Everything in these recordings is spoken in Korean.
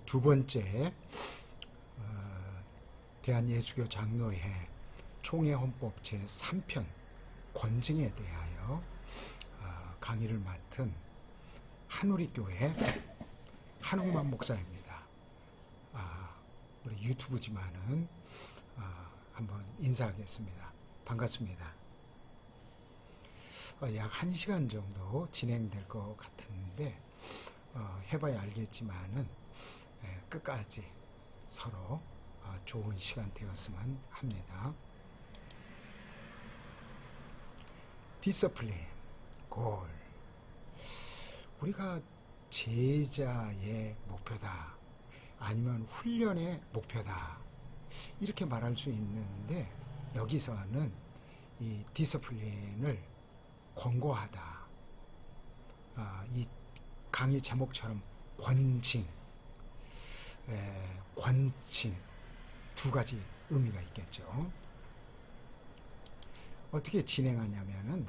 두 번째 대한예수교 장로회 총회헌법 제3편 권증에 대하여 강의를 맡은 한우리교회 한홍만 목사입니다. 우리 유튜브지만은 한번 인사하겠습니다. 반갑습니다. 약 1시간 정도 진행될 것 같은데 해봐야 알겠지만은 끝까지 서로 좋은 시간 되었으면 합니다. 디서플린, 골. 우리가 제자의 목표다, 아니면 훈련의 목표다, 이렇게 말할 수 있는데, 여기서는 이 디서플린을 권고하다, 이 강의 제목처럼 권징, 권징 두 가지 의미가 있겠죠. 어떻게 진행하냐면은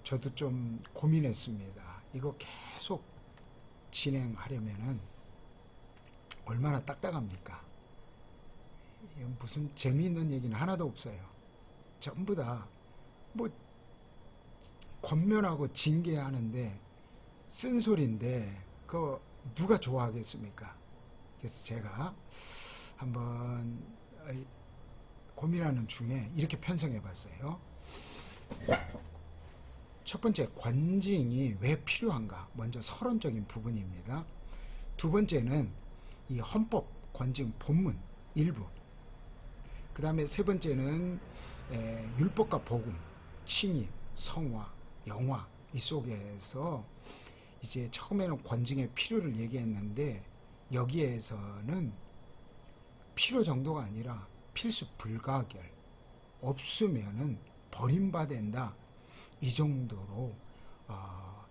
저도 좀 고민했습니다. 이거 계속 진행하려면은 얼마나 딱딱합니까? 무슨 재미있는 얘기는 하나도 없어요. 전부 다 뭐 권면하고 징계하는데 쓴소리인데 그거 누가 좋아하겠습니까? 그래서 제가 한번 고민하는 중에 이렇게 편성해 봤어요. 첫 번째, 권징이 왜 필요한가? 먼저 서론적인 부분입니다. 두 번째는 이 헌법 권징 본문 일부. 그 다음에 세 번째는 율법과 복음, 칭의, 성화, 영화, 이 속에서 이제 처음에는 권징의 필요를 얘기했는데, 여기에서는 필요 정도가 아니라 필수 불가결, 없으면은 버림받는다, 이 정도로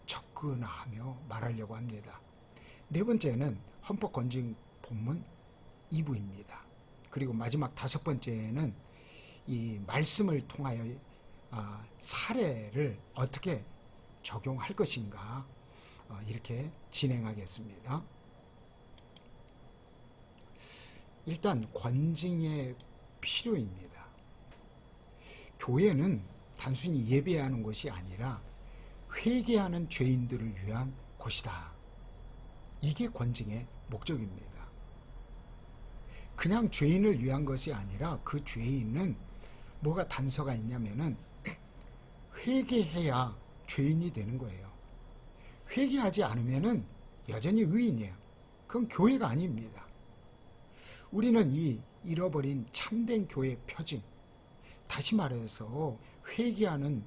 접근하며 말하려고 합니다. 네 번째는 헌법 권징 본문 2부입니다. 그리고 마지막 다섯 번째는 이 말씀을 통하여 사례를 어떻게 적용할 것인가, 이렇게 진행하겠습니다. 일단 권징의 필요입니다. 교회는 단순히 예배하는 것이 아니라 회개하는 죄인들을 위한 곳이다. 이게 권징의 목적입니다. 그냥 죄인을 위한 것이 아니라 그 죄인은 뭐가 단서가 있냐면은 회개해야 죄인이 되는 거예요. 회개하지 않으면은 여전히 의인이에요. 그건 교회가 아닙니다. 우리는 이 잃어버린 참된 교회 표징, 다시 말해서 회개하는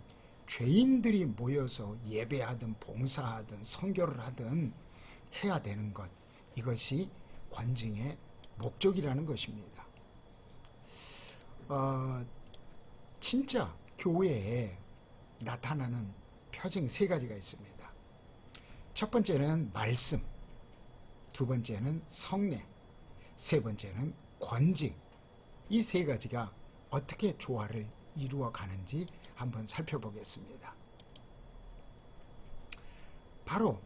죄인들이 모여서 예배하든 봉사하든 선교를 하든 해야 되는 것, 이것이 권징의 목적이라는 것입니다. 진짜 교회에 나타나는 표징 세 가지가 있습니다. 첫 번째는 말씀, 두 번째는 성례, 세 번째는 권징. 이 세 가지가 어떻게 조화를 이루어 가는지 한번 살펴보겠습니다. 바로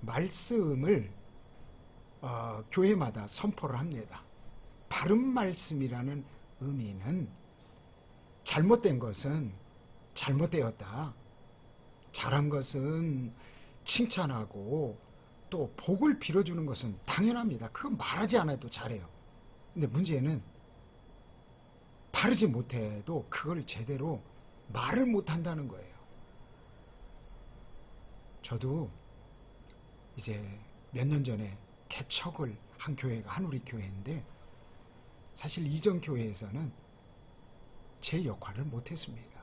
말씀을 교회마다 선포를 합니다. 바른 말씀이라는 의미는 잘못된 것은 잘못되었다, 잘한 것은 칭찬하고 또 복을 빌어주는 것은 당연합니다. 그건 말하지 않아도 잘해요. 근데 문제는 바르지 못해도 그걸 제대로 말을 못한다는 거예요. 저도 이제 몇 년 전에 개척을 한 교회가 한우리교회인데, 사실 이전 교회에서는 제 역할을 못했습니다.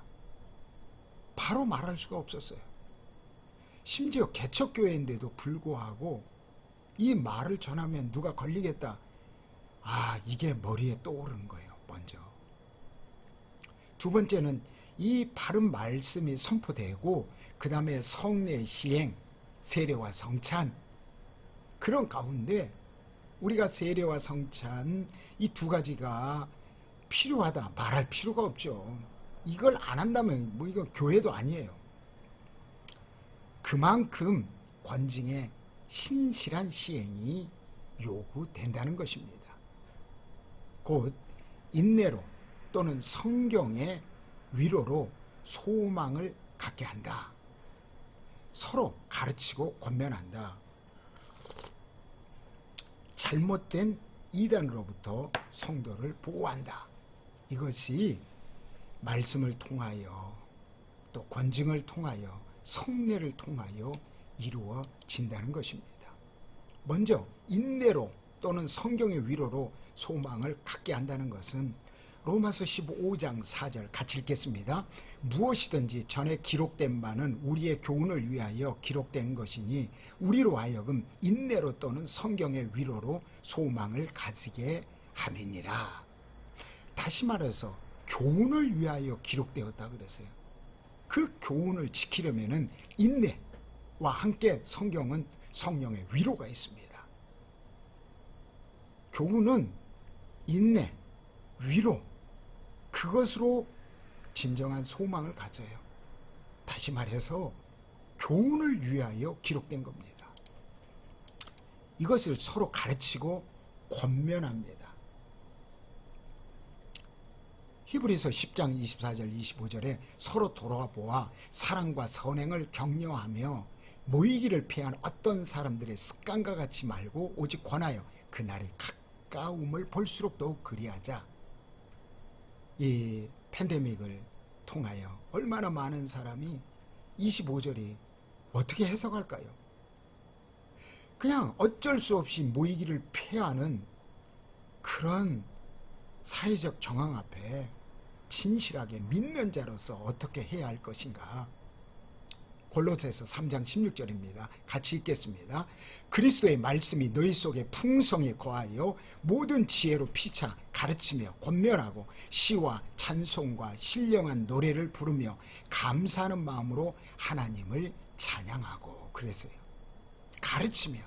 바로 말할 수가 없었어요. 심지어 개척교회인데도 불구하고 이 말을 전하면 누가 걸리겠다, 이게 머리에 떠오르는 거예요. 먼저. 두 번째는 이 바른 말씀이 선포되고 그 다음에 성례 시행, 세례와 성찬, 그런 가운데 우리가 세례와 성찬 이 두 가지가 필요하다 말할 필요가 없죠. 이걸 안 한다면 뭐 이거 교회도 아니에요. 그만큼 권징의 신실한 시행이 요구된다는 것입니다. 곧 인내로 또는 성경의 위로로 소망을 갖게 한다. 서로 가르치고 권면한다. 잘못된 이단으로부터 성도를 보호한다. 이것이 말씀을 통하여 또 권징을 통하여 성례를 통하여 이루어진다는 것입니다. 먼저 인내로 또는 성경의 위로로 소망을 갖게 한다는 것은 로마서 15장 4절 같이 읽겠습니다. 무엇이든지 전에 기록된 바는 우리의 교훈을 위하여 기록된 것이니 우리로 하여금 인내로 또는 성경의 위로로 소망을 가지게 함이니라. 다시 말해서 교훈을 위하여 기록되었다 그랬어요. 그 교훈을 지키려면은 인내와 함께 성경은 성령의 위로가 있습니다. 교훈은 인내, 위로, 그것으로 진정한 소망을 가져요. 다시 말해서 교훈을 위하여 기록된 겁니다. 이것을 서로 가르치고 권면합니다. 히브리서 10장 24절 25절에 서로 돌아보아 사랑과 선행을 격려하며 모이기를 피한 어떤 사람들의 습관과 같이 말고 오직 권하여 그날의 가까움을 볼수록 더욱 그리하자. 이 팬데믹을 통하여 얼마나 많은 사람이 25절이 어떻게 해석할까요? 그냥 어쩔 수 없이 모이기를 피하는 그런 사회적 정황 앞에 진실하게 믿는 자로서 어떻게 해야 할 것인가? 골로새서 3장 16절입니다. 같이 읽겠습니다. 그리스도의 말씀이 너희 속에 풍성히 거하여 모든 지혜로 피차 가르치며 권면하고 시와 찬송과 신령한 노래를 부르며 감사하는 마음으로 하나님을 찬양하고 그랬어요. 가르치며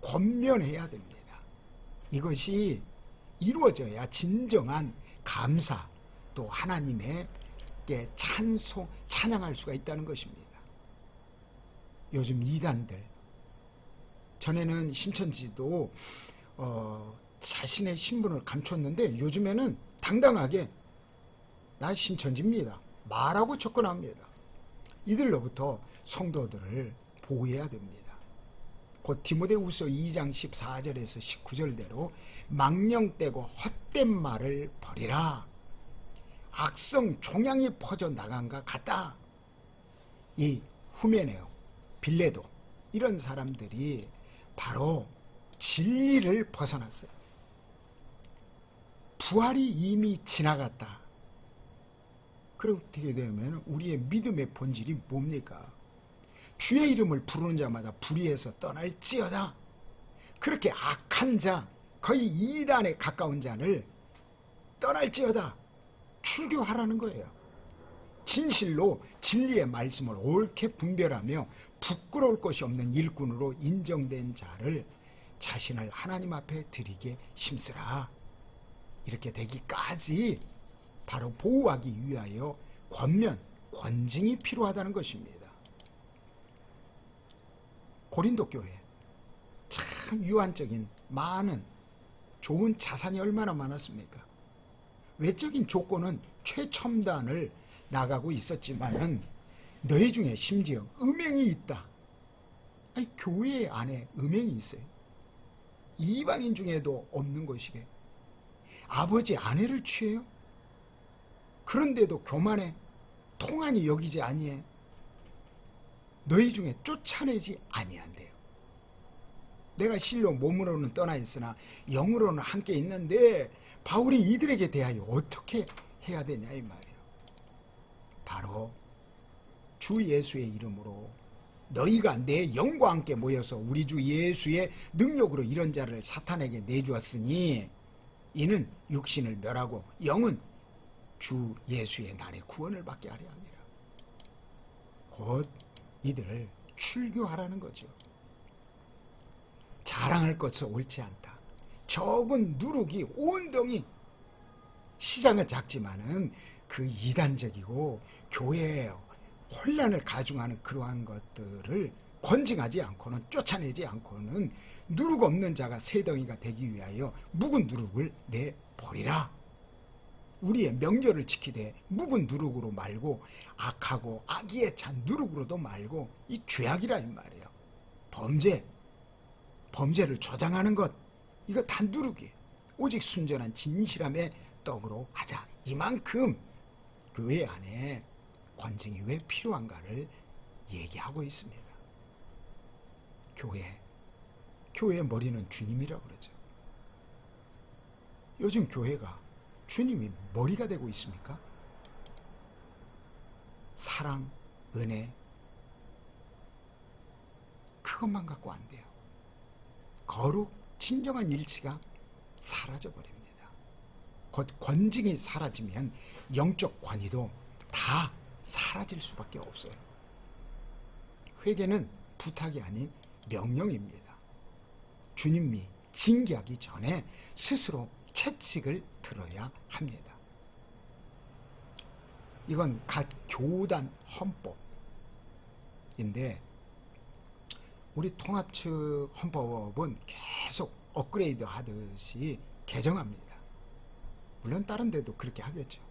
권면해야 됩니다. 이것이 이루어져야 진정한 감사 또 하나님에게 찬양할 수가 있다는 것입니다. 요즘 이단들, 전에는 신천지도 자신의 신분을 감췄는데 요즘에는 당당하게 나 신천지입니다 말하고 접근합니다. 이들로부터 성도들을 보호해야 됩니다. 곧 디모데후서 2장 14절에서 19절대로 망령되고 헛된 말을 버리라. 악성 종양이 퍼져 나간과 같다. 이 후메네오, 빌레도 이런 사람들이 바로 진리를 벗어났어요. 부활이 이미 지나갔다. 그렇게 되면 우리의 믿음의 본질이 뭡니까? 주의 이름을 부르는 자마다 불의에서 떠날지어다. 그렇게 악한 자, 거의 이단에 가까운 자를 떠날지어다. 출교하라는 거예요. 진실로 진리의 말씀을 옳게 분별하며 부끄러울 것이 없는 일꾼으로 인정된 자를 자신을 하나님 앞에 드리게 힘쓰라. 이렇게 되기까지 바로 보호하기 위하여 권면, 권징이 필요하다는 것입니다. 고린도 교회 참 유한적인 많은 좋은 자산이 얼마나 많았습니까? 외적인 조건은 최첨단을 나가고 있었지만은 너희 중에 심지어 음행이 있다. 아니, 교회 안에 음행이 있어요. 이방인 중에도 없는 것이게. 아버지 아내를 취해요? 그런데도 교만해 통한이 여기지 아니해. 너희 중에 쫓아내지 아니한대요. 내가 실로 몸으로는 떠나 있으나 영으로는 함께 있는데 바울이 이들에게 대하여 어떻게 해야 되냐 이 말이에요. 바로 주 예수의 이름으로 너희가 내 영과 함께 모여서 우리 주 예수의 능력으로 이런 자를 사탄에게 내주었으니 이는 육신을 멸하고 영은 주 예수의 날에 구원을 받게 하려 합니다. 곧 이들을 출교하라는 거죠. 자랑할 것은 옳지 않다. 적은 누룩이 온덩이 시장은 작지만은 그 이단적이고 교회에 혼란을 가중하는 그러한 것들을 권징하지 않고는, 쫓아내지 않고는 누룩 없는 자가 새덩이가 되기 위하여 묵은 누룩을 내버리라. 우리의 명절을 지키되 묵은 누룩으로 말고, 악하고 악의에 찬 누룩으로도 말고, 이 죄악이라 이 말이에요. 범죄를 조장하는 것, 이거 다 누룩이에요. 오직 순전한 진실함의 떡으로 하자. 이만큼 교회 안에 권징이 왜 필요한가를 얘기하고 있습니다. 교회의 머리는 주님이라고 그러죠. 요즘 교회가 주님이 머리가 되고 있습니까? 사랑, 은혜, 그것만 갖고 안 돼요. 거룩, 진정한 일치가 사라져버립니다. 곧 권징이 사라지면 영적 권위도 다 사라질 수밖에 없어요. 회개는 부탁이 아닌 명령입니다. 주님이 징계하기 전에 스스로 채찍을 들어야 합니다. 이건 각 교단 헌법인데, 우리 통합 측 헌법은 계속 업그레이드 하듯이 개정합니다. 물론 다른 데도 그렇게 하겠죠.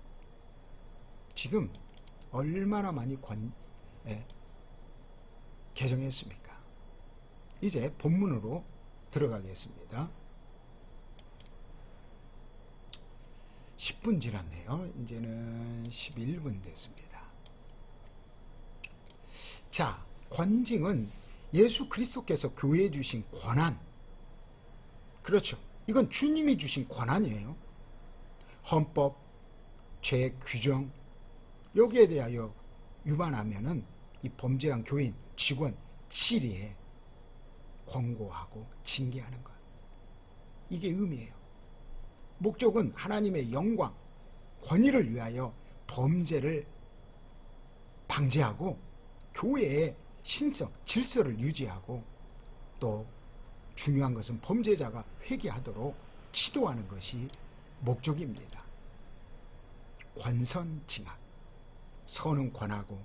지금 얼마나 많이 개정했습니까? 이제 본문으로 들어가겠습니다. 10분 지났네요. 이제는 11분 됐습니다. 자, 권징은 예수 그리스도께서 교회에 주신 권한, 그렇죠. 이건 주님이 주신 권한이에요. 헌법, 죄 규정, 여기에 대하여 위반하면은 이 범죄한 교인, 직원, 시리에 권고하고 징계하는 것, 이게 의미예요. 목적은 하나님의 영광, 권위를 위하여 범죄를 방지하고 교회의 신성, 질서를 유지하고, 또 중요한 것은 범죄자가 회개하도록 지도하는 것이 목적입니다. 권선징악, 선은 권하고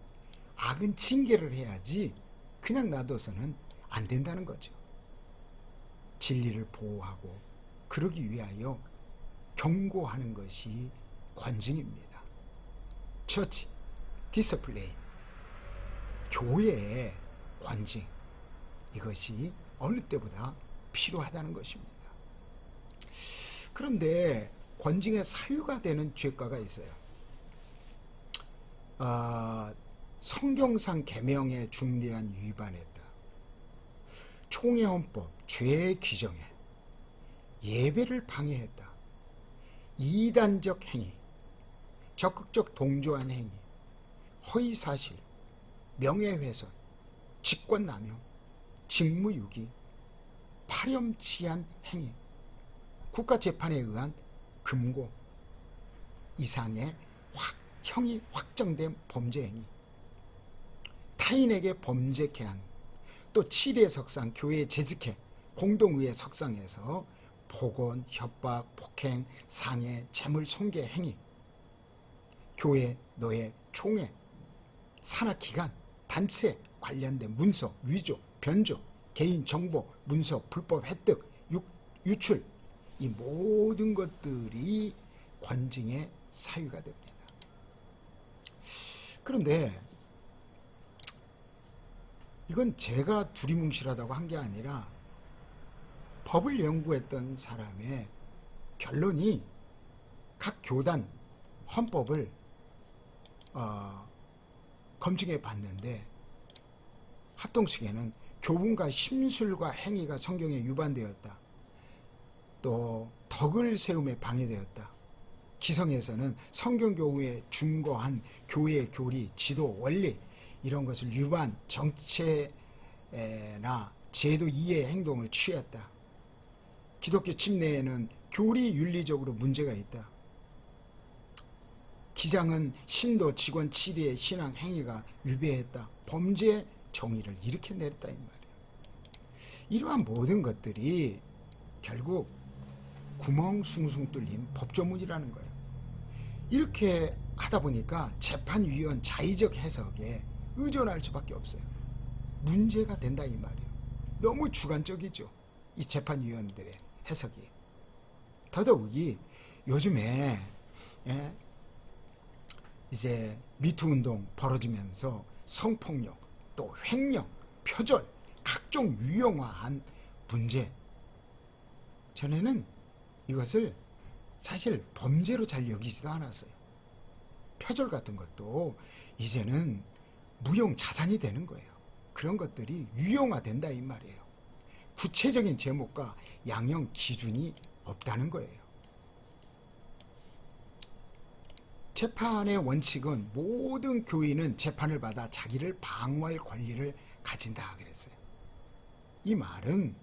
악은 징계를 해야지 그냥 놔둬서는 안 된다는 거죠. 진리를 보호하고 그러기 위하여 경고하는 것이 권징입니다. 처치, 디스플레이, 교회의 권징, 이것이 어느 때보다 필요하다는 것입니다. 그런데 권징의 사유가 되는 죄가가 있어요. 성경상 계명에 중대한 위반했다. 총회헌법 죄 규정에 예배를 방해했다. 이단적 행위, 적극적 동조한 행위, 허위사실, 명예훼손, 직권남용, 직무유기, 파렴치한 행위, 국가재판에 의한 금고 이상의 형이 확정된 범죄 행위, 타인에게 범죄 개한, 또 치례 석상, 교회 재직회, 공동의회 석상에서 폭언, 협박, 폭행, 상해, 재물 손괴 행위, 교회, 노예, 총회, 산하기관, 단체 관련된 문서, 위조, 변조, 개인정보, 문서, 불법 획득, 유출, 이 모든 것들이 권징의 사유가 됩니다. 그런데 이건 제가 두리뭉실하다고 한 게 아니라 법을 연구했던 사람의 결론이, 각 교단 헌법을 검증해 봤는데, 합동식에는 교훈과 심술과 행위가 성경에 위반되었다. 또 덕을 세움에 방해되었다. 기성에서는 성경교훈에 준거한 교회의 교리, 지도, 원리, 이런 것을 위반, 정체나 제도 이해의 행동을 취했다. 기독교 침례에는 교리 윤리적으로 문제가 있다. 기장은 신도, 직원, 치리의 신앙 행위가 위배했다. 범죄 정의를 이렇게 내렸다 이 말이에요. 이러한 모든 것들이 결국 구멍 숭숭 뚫린 법조문이라는 거예요. 이렇게 하다 보니까 재판위원 자의적 해석에 의존할 수밖에 없어요. 문제가 된다 이 말이에요. 너무 주관적이죠. 이 재판위원들의 해석이. 더더욱이 요즘에 이제 미투 운동 벌어지면서 성폭력, 또 횡령, 표절, 각종 유형화한 문제. 전에는 이것을 사실 범죄로 잘 여기지도 않았어요. 표절 같은 것도 이제는 무용 자산이 되는 거예요. 그런 것들이 유형화된다 이 말이에요. 구체적인 제목과 양형 기준이 없다는 거예요. 재판의 원칙은 모든 교인은 재판을 받아 자기를 방어할 권리를 가진다 그랬어요. 이 말은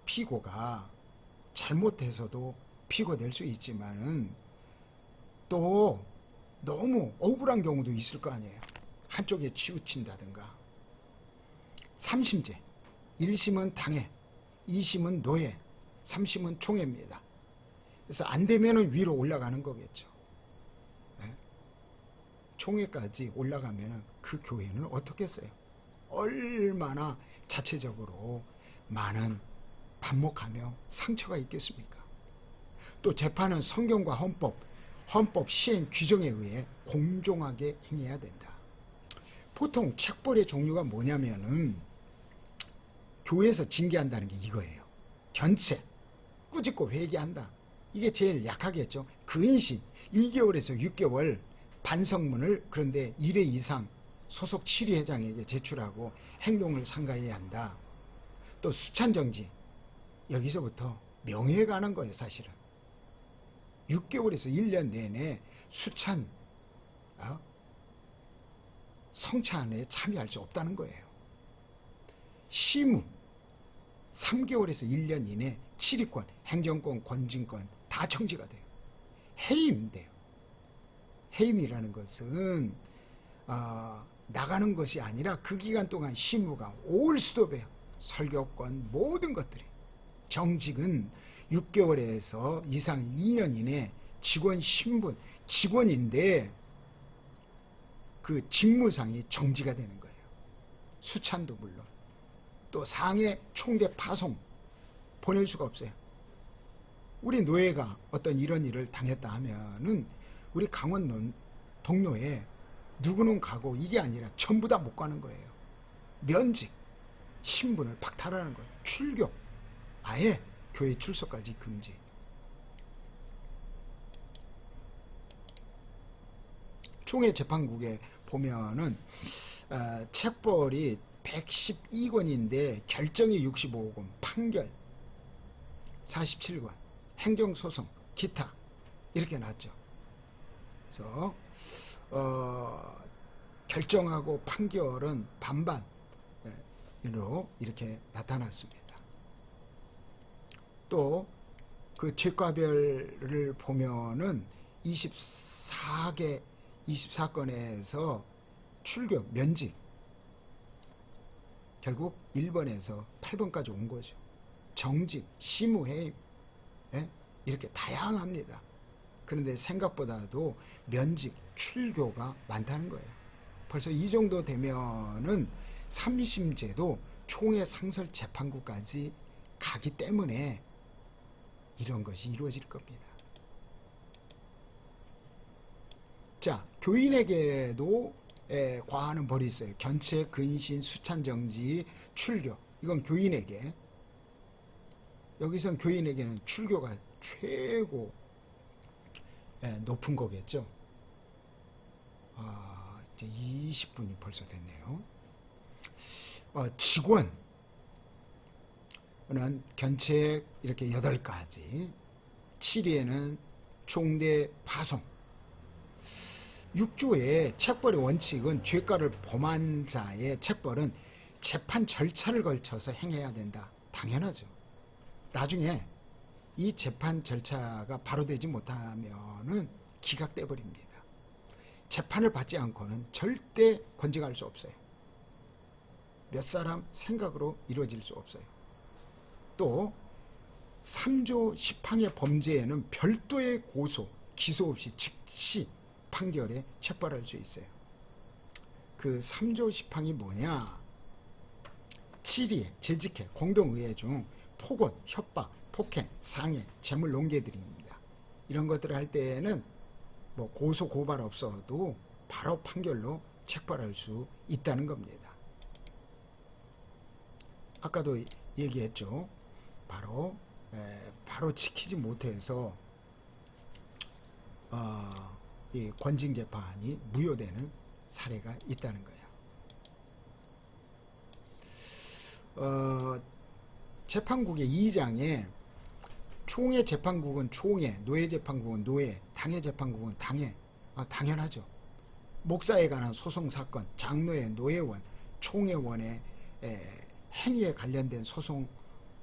피고가 잘못해서도 피고될 수 있지만 또 너무 억울한 경우도 있을 거 아니에요. 한쪽에 치우친다든가. 3심제 1심은 당해, 2심은 노예, 3심은 총회입니다. 그래서 안 되면은 위로 올라가는 거겠죠. 네? 총회까지 올라가면은 그 교회는 어떻겠어요? 얼마나 자체적으로 많은 반목하며 상처가 있겠습니까? 또 재판은 성경과 헌법 시행 규정에 의해 공정하게 행해야 된다. 보통 책벌의 종류가 뭐냐면은 교회에서 징계한다는 게 이거예요. 견책, 꾸짖고 회개한다. 이게 제일 약하겠죠. 근신 1개월에서 6개월 반성문을 그런데 1회 이상 소속 7위회장에게 제출하고 행동을 상가해야 한다. 또 수찬정지, 여기서부터 명예에 관한 거예요. 사실은 6개월에서 1년 내내 수찬 성찬에 참여할 수 없다는 거예요. 시무 3개월에서 1년 이내 치리권, 행정권, 권진권 다 정지가 돼요. 해임돼요. 해임이라는 것은 나가는 것이 아니라 그 기간 동안 시무가 올 수도 돼요. 설교권 모든 것들이. 정직은 6개월에서 이상 2년 이내 직원 신분, 직원인데 그 직무상이 정지가 되는 거예요. 수찬도 물론. 또 상해 총대 파송 보낼 수가 없어요. 우리 노예가 어떤 이런 일을 당했다 하면은 우리 강원 동로에 누구는 가고 이게 아니라 전부 다 못 가는 거예요. 면직, 신분을 박탈하는 거예요. 출교, 아예 교회 출석까지 금지. 총회 재판국에 보면은 책벌이 112권인데 결정이 65권, 판결 47권, 행정소송, 기타 이렇게 났죠. 그래서 결정하고 판결은 반반으로 이렇게 나타났습니다. 또 그 죄과별을 보면은 24건에서 출교, 면직 결국 1번에서 8번까지 온 거죠. 정직, 시무해임 이렇게 다양합니다. 그런데 생각보다도 면직, 출교가 많다는 거예요. 벌써 이 정도 되면은 3심제도 총회 상설 재판국까지 가기 때문에 이런 것이 이루어질 겁니다. 자, 교인에게도 과하는 벌이 있어요. 견책, 근신, 수찬정지, 출교. 이건 교인에게. 여기선 교인에게는 출교가 최고 높은 거겠죠. 이제 20분이 벌써 됐네요. 직원은 견책 이렇게 8가지, 7위에는 총대 파송. 6조의 책벌의 원칙은 죄가를 범한 자의 책벌은 재판 절차를 걸쳐서 행해야 된다. 당연하죠. 나중에 이 재판 절차가 바로 되지 못하면은 기각돼 버립니다. 재판을 받지 않고는 절대 권직할 수 없어요. 몇 사람 생각으로 이루어질 수 없어요. 또 3조 10항의 범죄에는 별도의 고소, 기소 없이 즉시 판결에 책벌할 수 있어요. 그 3조 10항이 뭐냐? 치리에, 재직회, 공동의회 중 폭언, 협박, 폭행, 상해, 재물 농계들입니다. 이런 것들을 할 때에는 뭐 고소 고발 없어도 바로 판결로 책벌할 수 있다는 겁니다. 아까도 얘기했죠. 바로 지키지 못해서 이 권징재판이 무효되는 사례가 있다는 거예요. 재판국의 2장에 총회 재판국은 총회, 노예 재판국은 노예, 당회 재판국은 당회. 당연하죠. 목사에 관한 소송 사건, 장로회, 노예원, 총회원의 행위에 관련된 소송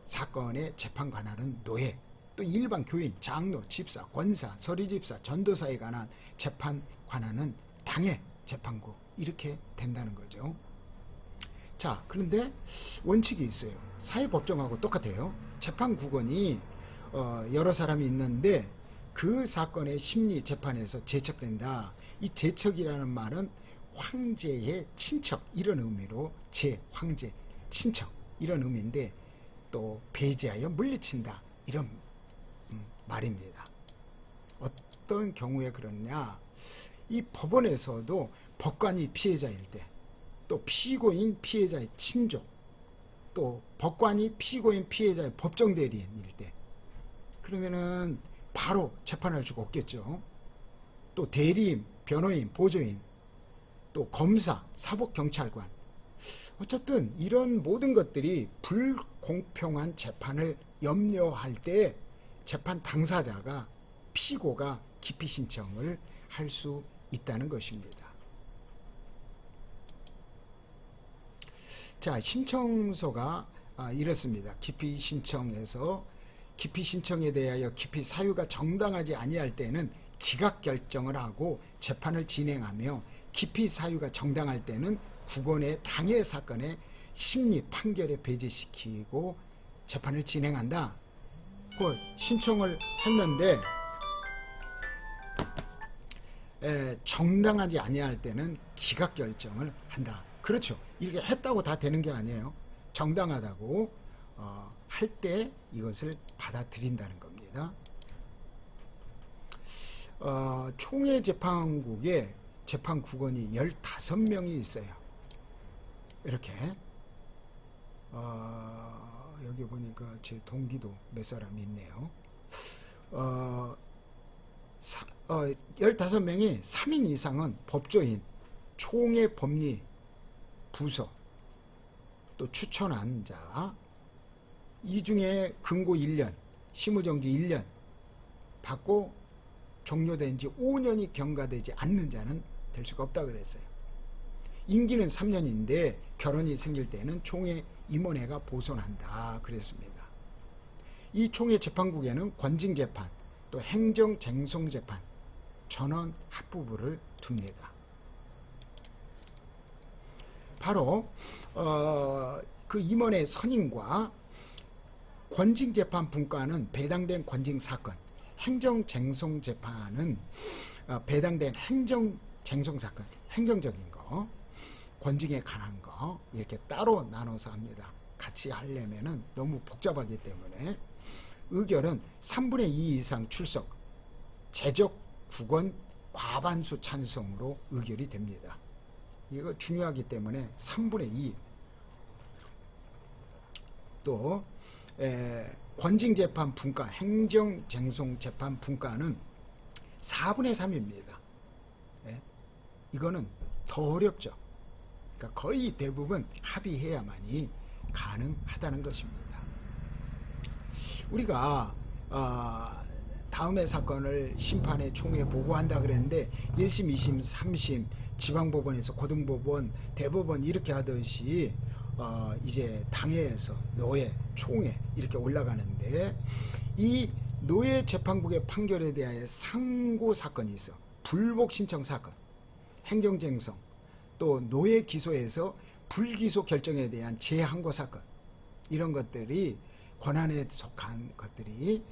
사건의 재판 관할은 노예, 또 일반 교인, 장로, 집사, 권사, 서리집사, 전도사에 관한 재판 관할은 당회 재판국, 이렇게 된다는 거죠. 자, 그런데 원칙이 있어요. 사회법정하고 똑같아요. 재판국원이 여러 사람이 있는데 그 사건의 심리 재판에서 제척된다. 이 제척이라는 말은 황제의 친척, 이런 의미로 제황제, 친척, 이런 의미인데 또 배제하여 물리친다, 이런 말입니다. 어떤 경우에 그러냐? 이 법원에서도 법관이 피해자일 때, 또 피고인 피해자의 친족, 또 법관이 피고인 피해자의 법정 대리인일 때, 그러면은 바로 재판할 수가 없겠죠. 또 대리인, 변호인, 보조인, 또 검사, 사법경찰관, 어쨌든 이런 모든 것들이 불공평한 재판을 염려할 때 재판 당사자가, 피고가 기피 신청을 할 수 있다는 것입니다. 자, 신청서가 이렇습니다. 기피 신청에서 기피 신청에 대하여 기피 사유가 정당하지 아니할 때는 기각 결정을 하고 재판을 진행하며, 기피 사유가 정당할 때는 국원의 당해 사건의 심리 판결에 배제시키고 재판을 진행한다. 그 신청을 했는데 정당하지 아니할 때는 기각 결정을 한다. 그렇죠. 이렇게 했다고 다 되는 게 아니에요. 정당하다고 할 때 이것을 받아들인다는 겁니다. 총회 재판국에 재판국원이 15명이 있어요. 이렇게 여기 보니까 제 동기도 몇 사람이 있네요. 15명이 3인 이상은 법조인, 총회 법리 부서, 또 추천한 자, 이 중에 금고 1년, 심의정지 1년 받고 종료된 지 5년이 경과되지 않는 자는 될 수가 없다 그랬어요. 임기는 3년인데 결혼이 생길 때는 총회 임원회가 보선한다 그랬습니다. 이 총회 재판국에는 권징재판, 또 행정쟁송재판, 전원 합부부를 둡니다. 바로 그 임원의 선임과 권징재판 분과는 배당된 권징사건, 행정쟁송재판은 배당된 행정쟁송사건, 행정적인 거, 권징에 관한 거, 이렇게 따로 나눠서 합니다. 같이 하려면은 너무 복잡하기 때문에 의결은 3분의 2 이상 출석, 제적 국원 과반수 찬성으로 의결이 됩니다. 이거 중요하기 때문에 3분의 2. 또 권징재판 분과, 행정쟁송재판 분과는 4분의 3입니다. 이거는 더 어렵죠. 그러니까 거의 대부분 합의해야만이 가능하다는 것입니다. 우리가 다음의 사건을 심판에 총회에 보고한다 그랬는데 1심, 2심, 3심, 지방법원에서 고등법원, 대법원 이렇게 하듯이 이제 당회에서 노예, 총회 이렇게 올라가는데, 이 노예 재판국의 판결에 대하여 상고 사건이 있어. 불복 신청 사건, 행정쟁송, 또 노예 기소에서 불기소 결정에 대한 재항고 사건, 이런 것들이 권한에 속한 것들이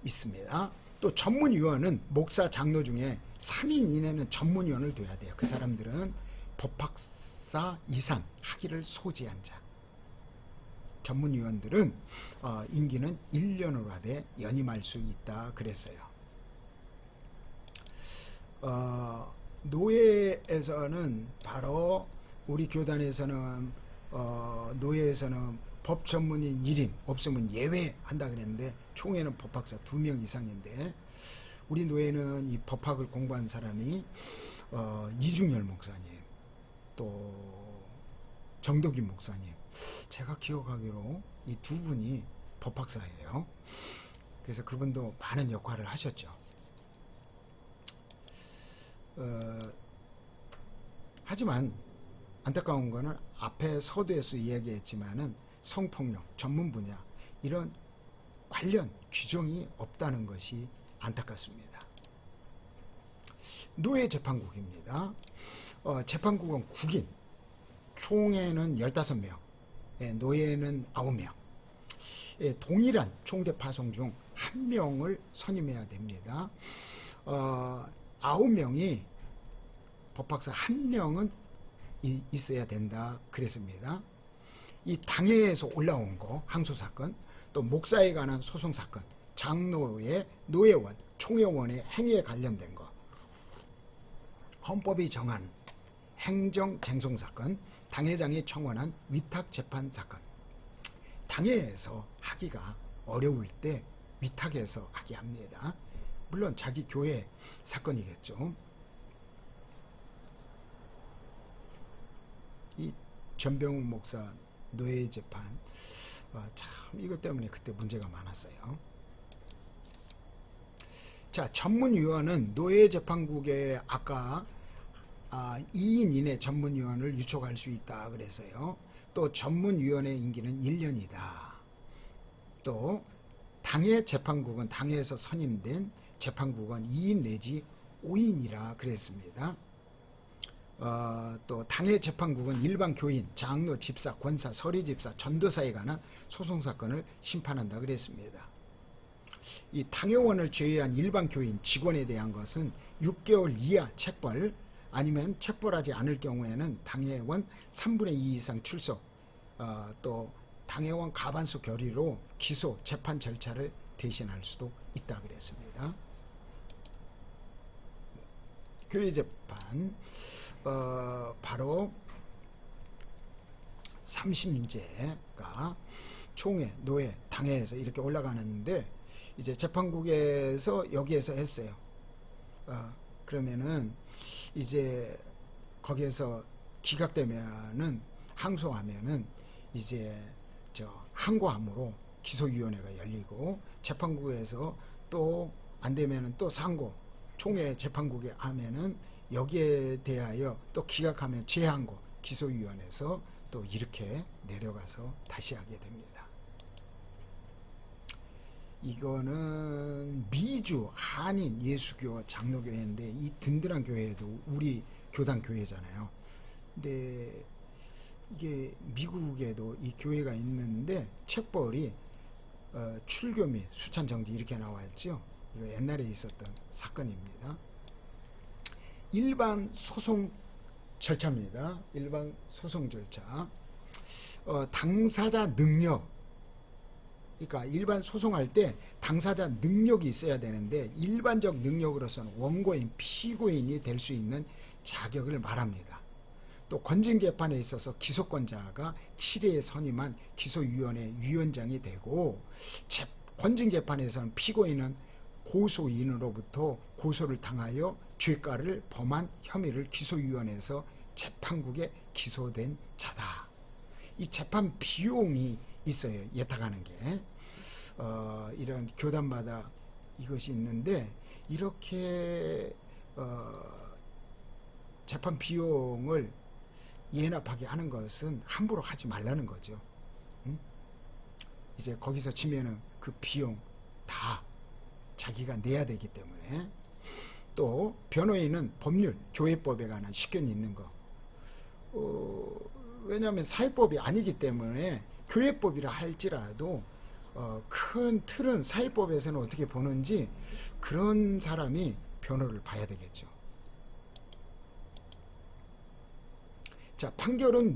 있습니다. 또 전문위원은 목사, 장로 중에 3인 이내는 전문위원을 둬야 돼요. 그 사람들은 법학사 이상 학위를 소지한 자. 전문위원들은 임기는 1년으로 하되 연임할 수 있다 그랬어요. 노예에서는 바로 우리 교단에서는 노예에서는 법 전문인 1인 없으면 예외한다 그랬는데 총회는 법학사 2명 이상인데 우리 노예는 이 법학을 공부한 사람이 이중열 목사님 또 정덕인 목사님 제가 기억하기로 이 두 분이 법학사예요. 그래서 그분도 많은 역할을 하셨죠. 하지만 안타까운 거는 앞에 서두에서 이야기했지만은 성폭력 전문 분야 이런 관련 규정이 없다는 것이 안타깝습니다. 노예 재판국입니다. 재판국은 국인, 총회는 15명, 노예는 9명, 동일한 총대 파송 중 1명을 선임해야 됩니다. 9명이 법학사 1명은 있어야 된다 그랬습니다. 이 당회에서 올라온 거 항소사건 또 목사에 관한 소송사건 장로의 노예원 총회원의 행위에 관련된 거 헌법이 정한 행정쟁송사건 당회장이 청원한 위탁재판사건 당회에서 하기가 어려울 때 위탁해서 하게 합니다. 물론 자기 교회 사건이겠죠. 이 전병욱 목사 노예 재판 참 이것 때문에 그때 문제가 많았어요. 자, 전문위원은 노예 재판국에 아까 2인 이내 전문위원을 유촉할 수 있다 그래서요. 또 전문위원의 임기는 1년이다. 또 당회 재판국은 당회에서 선임된 재판국은 2인 내지 5인이라 그랬습니다. 또 당회 재판국은 일반 교인, 장로, 집사, 권사, 서리집사, 전도사에 관한 소송사건을 심판한다 그랬습니다. 이 당회원을 제외한 일반 교인, 직원에 대한 것은 6개월 이하 책벌 아니면 책벌하지 않을 경우에는 당회원 3분의 2 이상 출석 또 당회원 과반수 결의로 기소, 재판 절차를 대신할 수도 있다 그랬습니다. 교회 재판 바로 30인제가 총회, 노예, 당회에서 이렇게 올라가는데 이제 재판국에서 여기에서 했어요. 그러면은 이제 거기에서 기각되면은 항소하면은 이제 항고함으로 기소위원회가 열리고 재판국에서 또 안 되면은 또 상고 총회 재판국에 하면은 여기에 대하여 또 기각하면 재항고 기소위원회에서 또 이렇게 내려가서 다시 하게 됩니다. 이거는 미주 한인 예수교 장로교회인데 이 든든한 교회도 우리 교단 교회잖아요. 근데 이게 미국에도 이 교회가 있는데 책벌이 출교 및 수찬 정지 이렇게 나와 있죠. 이거 옛날에 있었던 사건입니다. 일반 소송 절차입니다. 일반 소송 절차. 당사자 능력. 그러니까 일반 소송할 때 당사자 능력이 있어야 되는데 일반적 능력으로서는 원고인, 피고인이 될 수 있는 자격을 말합니다. 또 권증재판에 있어서 기소권자가 7회에 선임한 기소위원회 위원장이 되고 권증재판에서는 피고인은 고소인으로부터 고소를 당하여 죄가를 범한 혐의를 기소위원회에서 재판국에 기소된 자다. 이 재판 비용이 있어요. 예탁하는 게. 이런 교단마다 이것이 있는데 이렇게 재판 비용을 예납하게 하는 것은 함부로 하지 말라는 거죠. 이제 거기서 치면은 그 비용 다 자기가 내야 되기 때문에 또 변호인은 법률, 교회법에 관한 식견이 있는 거 왜냐하면 사회법이 아니기 때문에 교회법이라 할지라도 큰 틀은 사회법에서는 어떻게 보는지 그런 사람이 변호를 봐야 되겠죠. 자, 판결은